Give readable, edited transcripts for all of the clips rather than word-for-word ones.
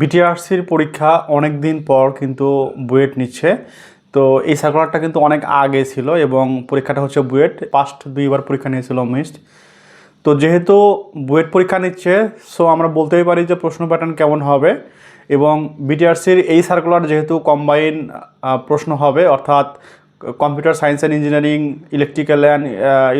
বিটিআরসির পরীক্ষা অনেক দিন পর কিন্তু বুয়েট নিচ্ছে। তো এই সার্কুলারটা কিন্তু অনেক আগে ছিল এবং পরীক্ষাটা হচ্ছে বুয়েট পাস্ট 2বার পরীক্ষা নিয়েছিল মিসড। তো যেহেতু বুয়েট পরীক্ষা নিচ্ছে, সো আমরা বলতেই পারি যে প্রশ্ন প্যাটার্ন কেমন হবে। এবং বিটিআরসির এই সার্কুলার যেহেতু কম্বাইন প্রশ্ন হবে, অর্থাৎ computer science and engineering, electrical and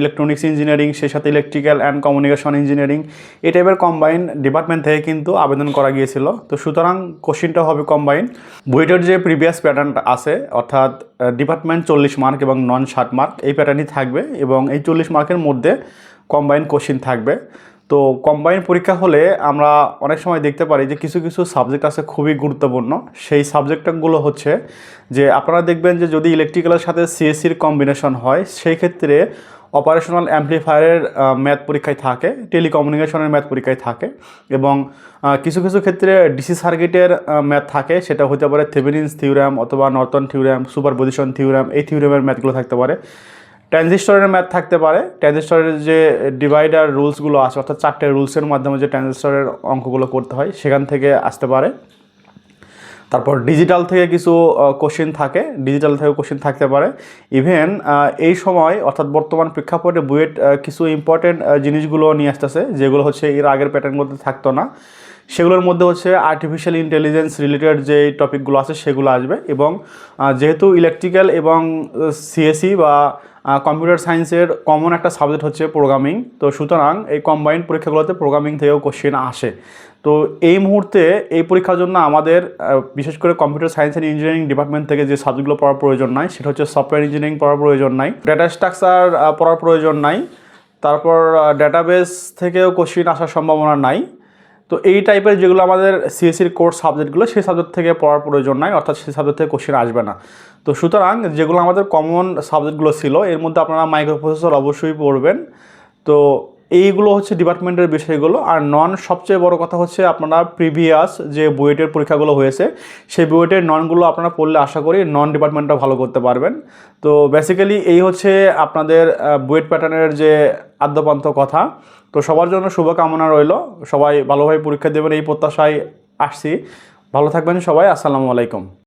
electronics engineering, সেই সাথে ইলেকট্রিক্যাল অ্যান্ড কমিউনিকেশন ইঞ্জিনিয়ারিং, এই টাইপের কম্বাইন ডিপার্টমেন্ট থেকে কিন্তু আবেদন করা গিয়েছিল। তো সুতরাং কোশ্চিনটা হবে কম্বাইন। বুয়েটের যে প্রিভিয়াস প্যাটার্নটা আছে, অর্থাৎ ডিপার্টমেন্ট 40 মার্ক এবং নন 60 মার্ক, এই প্যাটার্নই থাকবে এবং এই 40 মার্কের মধ্যে কম্বাইন কোশ্চিন থাকবে। তো কম্বাইন পরীক্ষা হলে আমরা অনেক সময় দেখতে পারি যে কিছু কিছু সাবজেক্ট আছে খুবই গুরুত্বপূর্ণ। সেই সাবজেক্টগুলো হচ্ছে যে আপনারা দেখবেন যে যদি ইলেকট্রিক্যালের সাথে সিএসসির কম্বিনেশন হয়, সেই ক্ষেত্রে অপারেশনাল অ্যাম্প্লিফায়ারের ম্যাথ পরীক্ষায় থাকে, টেলিকমিউনিকেশনের ম্যাথ পরীক্ষায় থাকে এবং কিছু কিছু ক্ষেত্রে ডিসি সার্কিটের ম্যাথ থাকে। সেটা হতে পারে থেভেনিনস থিওরাম অথবা নর্টন থিওরাম, সুপারপজিশন থিওরাম, এই থিওরামের ম্যাথগুলো থাকতে পারে। ট্রানজিস্টরের ম্যাথ থাকতে পারে, ট্রানজিস্টরের যে ডিভাইডার রুলসগুলো আছে, অর্থাৎ 4টে রুলসের মাধ্যমে যে ট্রানজিস্টরের অঙ্কগুলো করতে হয়, সেখান থেকে আসতে পারে। তারপর ডিজিটাল থেকে কিছু কোশ্চেন থাকে, ডিজিটাল থেকে কোশ্চেন থাকতে পারে। ইভেন এই সময় অর্থাৎ বর্তমান প্রেক্ষাপটে বুয়েট কিছু ইম্পর্টেন্ট জিনিসগুলো নিয়ে আসতেছে, যেগুলো হচ্ছে এর আগের প্যাটার্নগুলোতে থাকতো না। সেগুলোর মধ্যে হচ্ছে আর্টিফিশিয়াল ইন্টেলিজেন্স রিলেটেড যে টপিকগুলো আছে সেগুলো আসবে। এবং যেহেতু ইলেকট্রিক্যাল এবং সিএসসি বা কম্পিউটার সায়েন্সের কমন একটা সাবজেক্ট হচ্ছে প্রোগ্রামিং, তো সুতরাং এই কম্বাইন্ড পরীক্ষাগুলোতে প্রোগ্রামিং থেকেও কোশ্চেন আসে। তো এই মুহূর্তে এই পরীক্ষার জন্য আমাদের বিশেষ করে computer science and engineering department থেকে যে সাবজেক্টগুলো পড়ার প্রয়োজন নাই, সেটা হচ্ছে সফটওয়্যার ইঞ্জিনিয়ারিং পড়ার প্রয়োজন নাই, ডেটা স্ট্রাকচার পড়ার প্রয়োজন নাই, তারপর ডেটাবেস থেকেও কোশ্চেন আসার সম্ভাবনা নাই। তো এই টাইপের যেগুলো আমাদের সিএসসির কোর্স সাবজেক্টগুলো, সেই সাবজেক্ট থেকে পড়ার প্রয়োজন নাই, অর্থাৎ সেই সাবজেক্ট থেকে কোশ্চেন আসবে না। তো সুতরাং যেগুলো আমাদের কমন সাবজেক্টগুলো ছিল, এর মধ্যে আপনারা মাইক্রো প্রসেসর অবশ্যই পড়বেন। তো এইগুলো হচ্ছে ডিপার্টমেন্টের বিষয়গুলো। আর নন সবচেয়ে বড় কথা হচ্ছে আপনারা প্রিভিয়াস যে বুয়েটের পরীক্ষাগুলো হয়েছে, সেই বুয়েটের ননগুলো আপনারা পড়লে আশা করি নন ডিপার্টমেন্টটা ভালো করতে পারবেন। তো বেসিক্যালি এই হচ্ছে আপনাদের বুয়েট প্যাটার্নের যে আদ্যপান্ত কথা। তো সবার জন্য শুভকামনা রইল, সবাই ভালোভাবে পরীক্ষা দেবেন এই প্রত্যাশায় আসছি। ভালো থাকবেন সবাই, আসসালামু আলাইকুম।